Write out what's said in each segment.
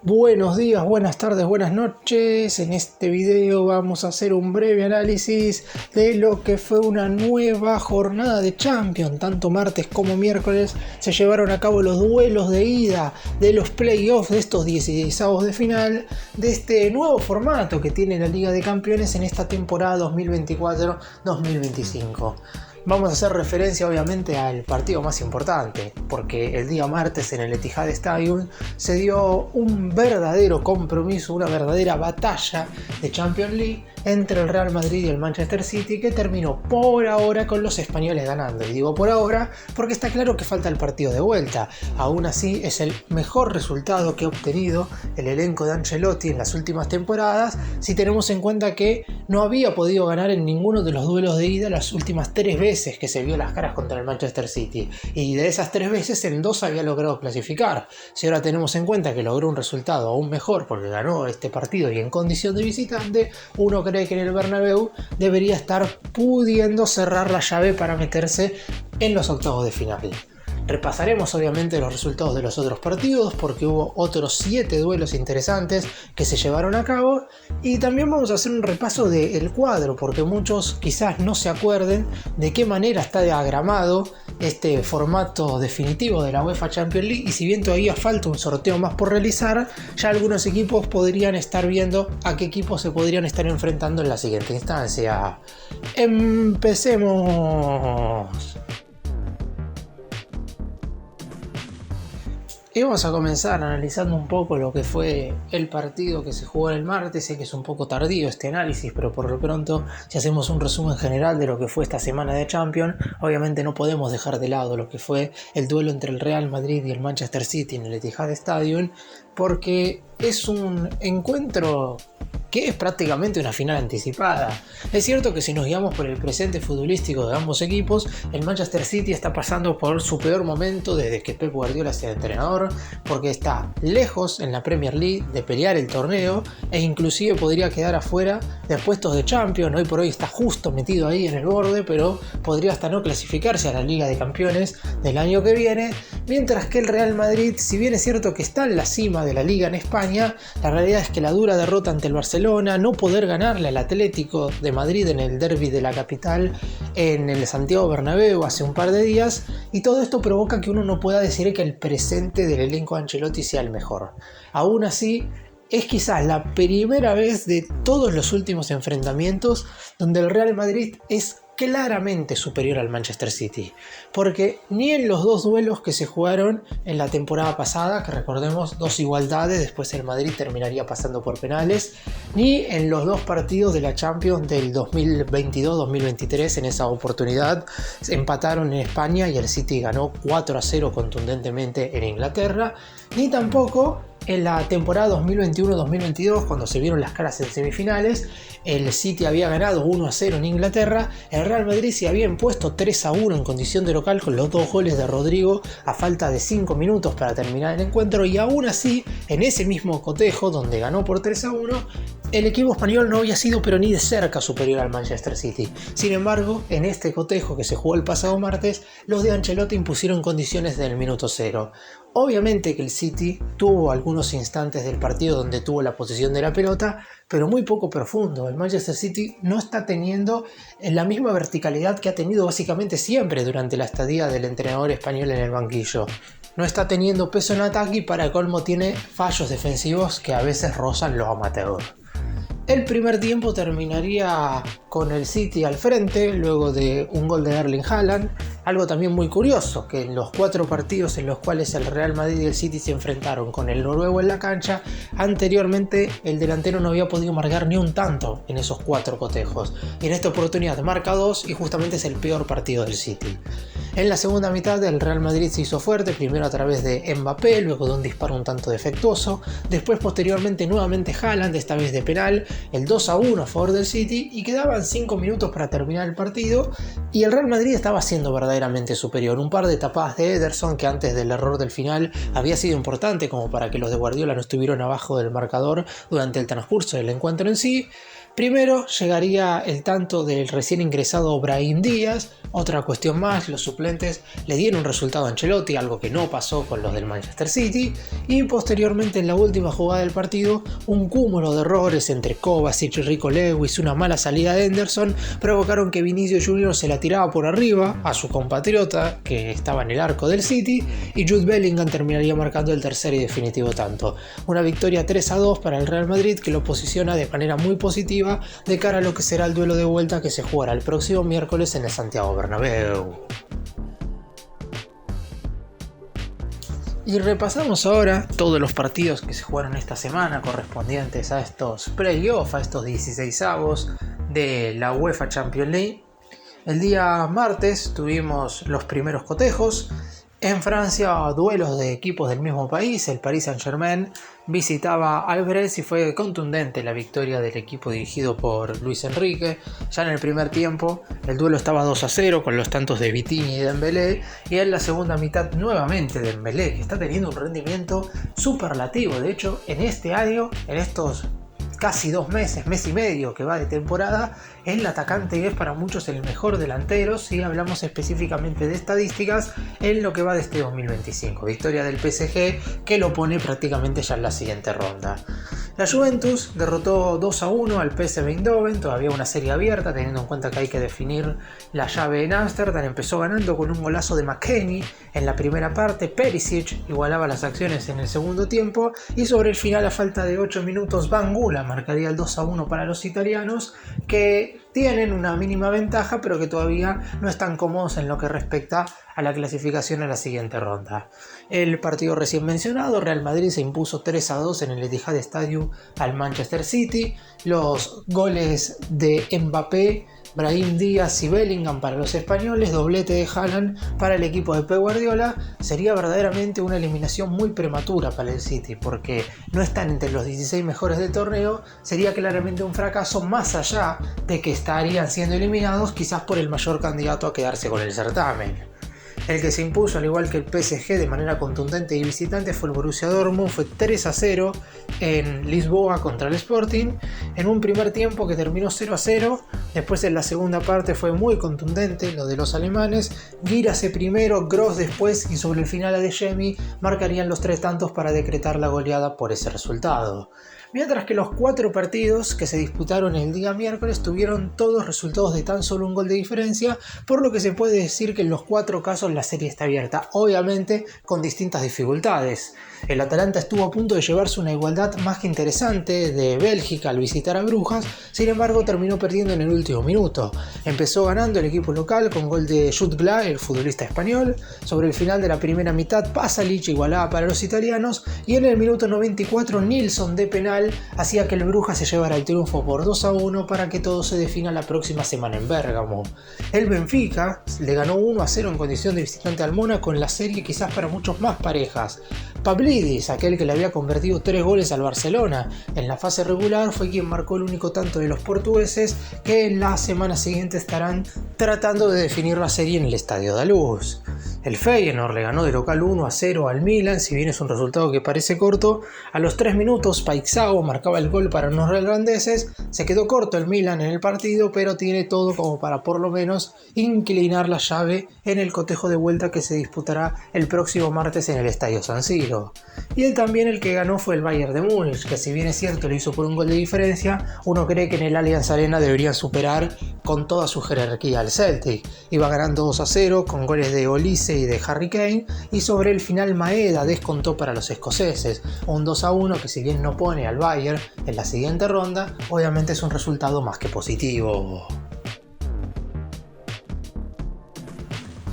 Buenos días, buenas tardes, buenas noches. En este video vamos a hacer un breve análisis de lo que fue una nueva jornada de Champions. Tanto martes como miércoles se llevaron a cabo los duelos de ida de los playoffs de estos 16avos de final de este nuevo formato que tiene la Liga de Campeones en esta temporada 2024-2025. Vamos a hacer referencia obviamente al partido más importante, porque el día martes en el Etihad Stadium se dio un verdadero compromiso, una verdadera batalla de Champions League entre el Real Madrid y el Manchester City, que terminó por ahora con los españoles ganando. Y digo por ahora porque está claro que falta el partido de vuelta. Aún así es el mejor resultado que ha obtenido el elenco de Ancelotti en las últimas temporadas, si tenemos en cuenta que no había podido ganar en ninguno de los duelos de ida las últimas 3 veces que se vio las caras contra el Manchester City, y de esas 3 veces en 2 había logrado clasificar. Si ahora tenemos en cuenta que logró un resultado aún mejor porque ganó este partido y en condición de visitante, uno cree que en el Bernabéu debería estar pudiendo cerrar la llave para meterse en los octavos de final. Repasaremos obviamente los resultados de los otros partidos porque hubo otros 7 duelos interesantes que se llevaron a cabo, y también vamos a hacer un repaso del cuadro porque muchos quizás no se acuerden de qué manera está diagramado este formato definitivo de la UEFA Champions League, y si bien todavía falta un sorteo más por realizar, ya algunos equipos podrían estar viendo a qué equipos se podrían estar enfrentando en la siguiente instancia. ¡Empecemos! Y vamos a comenzar analizando un poco lo que fue el partido que se jugó el martes. Sé que es un poco tardío este análisis, pero por lo pronto, si hacemos un resumen general de lo que fue esta semana de Champions, obviamente no podemos dejar de lado lo que fue el duelo entre el Real Madrid y el Manchester City en el Etihad Stadium, porque es un encuentro que es prácticamente una final anticipada. Es cierto que si nos guiamos por el presente futbolístico de ambos equipos, el Manchester City está pasando por su peor momento desde que Pep Guardiola sea entrenador, porque está lejos en la Premier League de pelear el torneo e inclusive podría quedar afuera de puestos de Champions. Hoy por hoy está justo metido ahí en el borde, pero podría hasta no clasificarse a la Liga de Campeones del año que viene, mientras que el Real Madrid, si bien es cierto que está en la cima de la Liga en España, la realidad es que la dura derrota ante el Barcelona, no poder ganarle al Atlético de Madrid en el derbi de la capital en el Santiago Bernabéu hace un par de días, y todo esto provoca que uno no pueda decir que el presente del elenco de Ancelotti sea el mejor. Aún así, es quizás la primera vez de todos los últimos enfrentamientos donde el Real Madrid es claramente superior al Manchester City, porque ni en los 2 duelos que se jugaron en la temporada pasada, que recordemos 2 igualdades, después el Madrid terminaría pasando por penales, ni en los 2 partidos de la Champions del 2022-2023, en esa oportunidad empataron en España y el City ganó 4-0 contundentemente en Inglaterra, ni tampoco en la temporada 2021-2022, cuando se vieron las caras en semifinales. El City había ganado 1-0 en Inglaterra, el Real Madrid se había impuesto 3-1 en condición de local con los 2 goles de Rodrigo a falta de 5 minutos para terminar el encuentro, y aún así, en ese mismo cotejo donde ganó por 3-1, el equipo español no había sido pero ni de cerca superior al Manchester City. Sin embargo, en este cotejo que se jugó el pasado martes, los de Ancelotti impusieron condiciones del minuto 0. Obviamente que el City tuvo algunos instantes del partido donde tuvo la posesión de la pelota, pero muy poco profundo. El Manchester City no está teniendo la misma verticalidad que ha tenido básicamente siempre durante la estadía del entrenador español en el banquillo. No está teniendo peso en ataque y para colmo tiene fallos defensivos que a veces rozan lo amateur. El primer tiempo terminaría con el City al frente luego de un gol de Erling Haaland. Algo también muy curioso, que en los 4 partidos en los cuales el Real Madrid y el City se enfrentaron con el noruego en la cancha, anteriormente el delantero no había podido marcar ni un tanto en esos 4 cotejos. Y en esta oportunidad marca 2 y justamente es el peor partido del City. En la segunda mitad el Real Madrid se hizo fuerte, primero a través de Mbappé, luego de un disparo un tanto defectuoso, después posteriormente nuevamente Haaland, esta vez de penal, el 2-1 a favor del City, y quedaban 5 minutos para terminar el partido y el Real Madrid estaba siendo verdaderamente superior. Un par de tapadas de Ederson que antes del error del final había sido importante como para que los de Guardiola no estuvieran abajo del marcador durante el transcurso del encuentro en sí, Primero llegaría el tanto del recién ingresado Brahim Díaz. Otra cuestión más, los suplentes le dieron resultado a Ancelotti, algo que no pasó con los del Manchester City, y posteriormente en la última jugada del partido, un cúmulo de errores entre Kovacic y Rico Lewis, una mala salida de Henderson, provocaron que Vinicius Jr. se la tiraba por arriba a su compatriota, que estaba en el arco del City, y Jude Bellingham terminaría marcando el tercer y definitivo tanto. Una victoria 3-2 para el Real Madrid que lo posiciona de manera muy positiva de cara a lo que será el duelo de vuelta que se jugará el próximo miércoles en el Santiago Bernabéu. Y repasamos ahora todos los partidos que se jugaron esta semana correspondientes a estos playoffs, a estos 16avos de la UEFA Champions League. El día martes tuvimos los primeros cotejos. En Francia, duelos de equipos del mismo país. El Paris Saint-Germain visitaba al Brest y fue contundente la victoria del equipo dirigido por Luis Enrique. Ya en el primer tiempo el duelo estaba 2-0 con los tantos de Vitinha y Dembélé, y en la segunda mitad nuevamente Dembélé, que está teniendo un rendimiento superlativo. De hecho, en este año, en estos casi 2 meses, mes y medio que va de temporada, el atacante es para muchos el mejor delantero si hablamos específicamente de estadísticas en lo que va de este 2025. Victoria del PSG que lo pone prácticamente ya en la siguiente ronda. La Juventus derrotó 2-1 al PSV Eindhoven, todavía una serie abierta teniendo en cuenta que hay que definir la llave en Ámsterdam. Empezó ganando con un golazo de McKennie en la primera parte, Perisic igualaba las acciones en el segundo tiempo y sobre el final, a falta de 8 minutos, Bangula marcaría el 2-1 para los italianos, que tienen una mínima ventaja pero que todavía no están cómodos en lo que respecta a la clasificación a la siguiente ronda. El partido recién mencionado, Real Madrid se impuso 3-2 en el Etihad Stadium al Manchester City. Los goles de Mbappé, Brahim Díaz y Bellingham para los españoles, doblete de Haaland para el equipo de Pep Guardiola. Sería verdaderamente una eliminación muy prematura para el City, porque no están entre los 16 mejores del torneo. Sería claramente un fracaso, más allá de que estarían siendo eliminados quizás por el mayor candidato a quedarse con el certamen. El que se impuso, al igual que el PSG, de manera contundente y visitante fue el Borussia Dortmund. Fue 3-0 en Lisboa contra el Sporting, en un primer tiempo que terminó 0-0. Después, en la segunda parte, fue muy contundente lo de los alemanes. Guirassy primero, Gross después y sobre el final Adeyemi marcarían los 3 tantos para decretar la goleada por ese resultado. Mientras que los 4 partidos que se disputaron el día miércoles tuvieron todos resultados de tan solo un gol de diferencia, por lo que se puede decir que en los 4 casos la serie está abierta, obviamente con distintas dificultades. El Atalanta estuvo a punto de llevarse una igualdad más que interesante de Bélgica al visitar a Brujas, sin embargo terminó perdiendo en el último minuto. Empezó ganando el equipo local con gol de Jude Gla, el futbolista español. Sobre el final de la primera mitad, Pasalic igualaba para los italianos y en el minuto 94 Nilsson de penal hacía que el Brujas se llevara el triunfo por 2-1 para que todo se defina la próxima semana en Bérgamo. El Benfica le ganó 1-0 en condición de visitante al Mónaco en la serie quizás para muchos más parejas. Pavlidis, aquel que le había convertido 3 goles al Barcelona en la fase regular, fue quien marcó el único tanto de los portugueses, que en la semana siguiente estarán tratando de definir la serie en el Estadio da Luz. El Feyenoord le ganó de local 1-0 al Milan, si bien es un resultado que parece corto. A los 3 minutos Paixão marcaba el gol para los neerlandeses. Se quedó corto el Milan en el partido, pero tiene todo como para por lo menos inclinar la llave en el cotejo de vuelta que se disputará el próximo martes en el Estadio San Siro. Y también el que ganó fue el Bayern de Múnich, que si bien es cierto lo hizo por un gol de diferencia, uno cree que en el Allianz Arena deberían superar con toda su jerarquía al Celtic. Iba ganando 2-0 con goles de Olise y de Harry Kane, y sobre el final Maeda descontó para los escoceses, un 2-1 que si bien no pone al Bayern en la siguiente ronda, obviamente es un resultado más que positivo.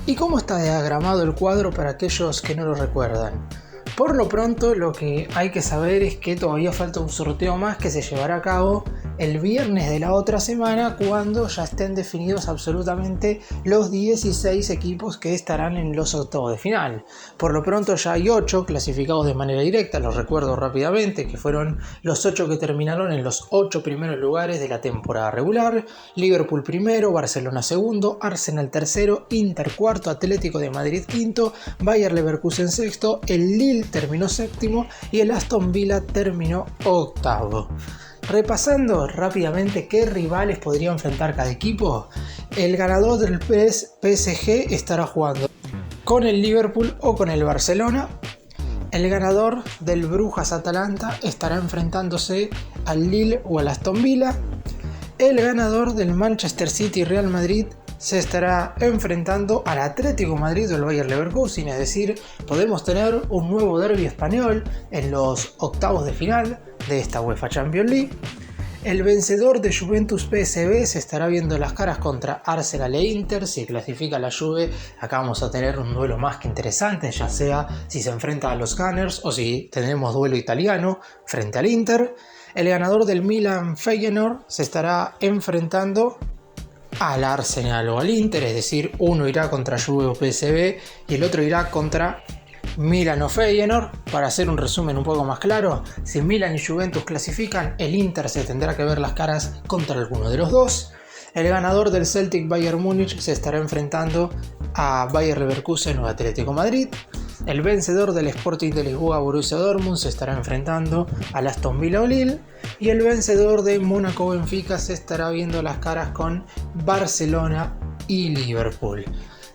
¿Y cómo está diagramado el cuadro para aquellos que no lo recuerdan? Por lo pronto, lo que hay que saber es que todavía falta un sorteo más que se llevará a cabo el viernes de la otra semana, cuando ya estén definidos absolutamente los 16 equipos que estarán en los octavos de final. Por lo pronto ya hay 8 clasificados de manera directa, los recuerdo rápidamente, que fueron los 8 que terminaron en los 8 primeros lugares de la temporada regular: Liverpool primero, Barcelona segundo, Arsenal tercero, Inter cuarto, Atlético de Madrid quinto, Bayer Leverkusen sexto, el Lille terminó séptimo y el Aston Villa terminó octavo. Repasando rápidamente qué rivales podría enfrentar cada equipo, el ganador del PSG estará jugando con el Liverpool o con el Barcelona. El ganador del Brujas-Atalanta estará enfrentándose al Lille o al Aston Villa. El ganador del Manchester City-Real Madrid se estará enfrentando al Atlético Madrid o al Bayer Leverkusen, es decir, podemos tener un nuevo derbi español en los octavos de final de esta UEFA Champions League. El vencedor de Juventus PSV se estará viendo las caras contra Arsenal e Inter. Si clasifica la Juve, acá vamos a tener un duelo más que interesante, ya sea si se enfrenta a los Gunners o si tenemos duelo italiano frente al Inter. El ganador del Milan Feyenoord se estará enfrentando al Arsenal o al Inter, es decir, uno irá contra Juve o PSV y el otro irá contra Milan o Feyenoord. Para hacer un resumen un poco más claro, si Milan y Juventus clasifican, el Inter se tendrá que ver las caras contra alguno de los dos. El ganador del Celtic Bayern Múnich se estará enfrentando a Bayer Leverkusen o Atlético Madrid. El vencedor del Sporting de Lisboa Borussia Dortmund se estará enfrentando al Aston Villa o Lille. Y el vencedor de Mónaco Benfica se estará viendo las caras con Barcelona y Liverpool.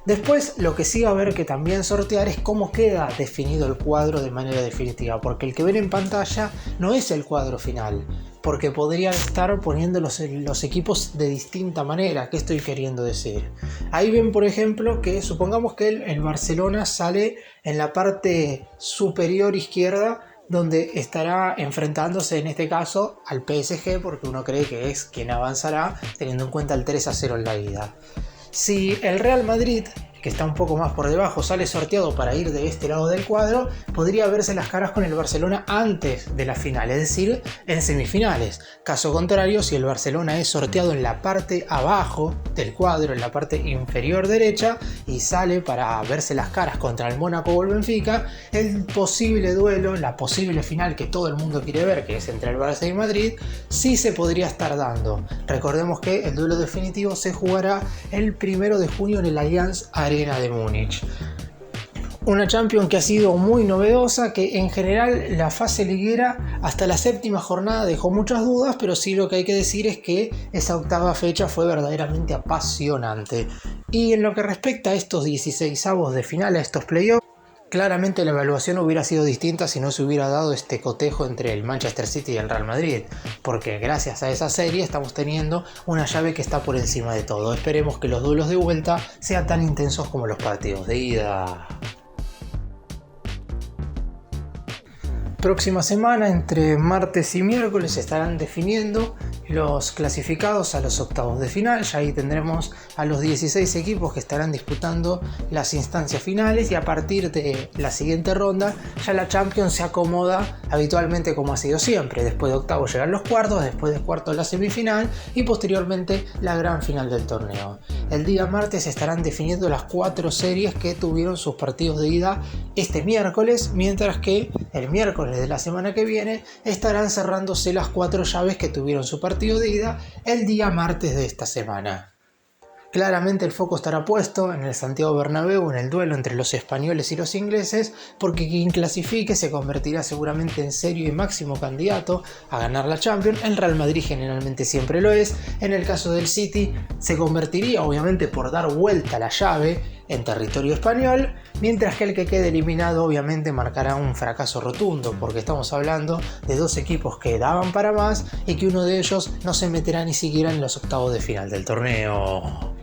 Después, lo que sí va a haber que también sortear es cómo queda definido el cuadro de manera definitiva, porque el que ven en pantalla no es el cuadro final, porque podrían estar poniendo los equipos de distinta manera. ¿Qué estoy queriendo decir? Ahí ven, por ejemplo, que supongamos que el Barcelona sale en la parte superior izquierda, donde estará enfrentándose en este caso al PSG, porque uno cree que es quien avanzará teniendo en cuenta el 3-0 en la ida. Si el Real Madrid, que está un poco más por debajo, sale sorteado para ir de este lado del cuadro, podría verse las caras con el Barcelona antes de la final, es decir, en semifinales. Caso contrario, si el Barcelona es sorteado en la parte abajo del cuadro, en la parte inferior derecha, y sale para verse las caras contra el Mónaco o el Benfica, el posible duelo, la posible final que todo el mundo quiere ver, que es entre el Barça y Madrid, sí se podría estar dando. Recordemos que el duelo definitivo se jugará el 1 de junio en el Allianz Arena de Múnich. Una Champions que ha sido muy novedosa, que en general la fase liguera hasta la séptima jornada dejó muchas dudas, pero sí lo que hay que decir es que esa octava fecha fue verdaderamente apasionante. Y en lo que respecta a estos 16avos de final, a estos playoffs, claramente la evaluación hubiera sido distinta si no se hubiera dado este cotejo entre el Manchester City y el Real Madrid, porque gracias a esa serie estamos teniendo una llave que está por encima de todo. Esperemos que los duelos de vuelta sean tan intensos como los partidos de ida. Próxima semana, entre martes y miércoles, se estarán definiendo los clasificados a los octavos de final. Ya ahí tendremos a los 16 equipos que estarán disputando las instancias finales, y a partir de la siguiente ronda ya la Champions se acomoda habitualmente como ha sido siempre. Después de octavos llegan los cuartos, después de cuartos la semifinal y posteriormente la gran final del torneo. El día martes se estarán definiendo las 4 series que tuvieron sus partidos de ida este miércoles, mientras que el miércoles de la semana que viene estarán cerrándose las 4 llaves que tuvieron su partido de ida el día martes de esta semana. Claramente el foco estará puesto en el Santiago Bernabéu, en el duelo entre los españoles y los ingleses, porque quien clasifique se convertirá seguramente en serio y máximo candidato a ganar la Champions. El Real Madrid generalmente siempre lo es. En el caso del City se convertiría obviamente por dar vuelta a la llave en territorio español, mientras que el que quede eliminado obviamente marcará un fracaso rotundo, porque estamos hablando de 2 equipos que daban para más y que uno de ellos no se meterá ni siquiera en los octavos de final del torneo.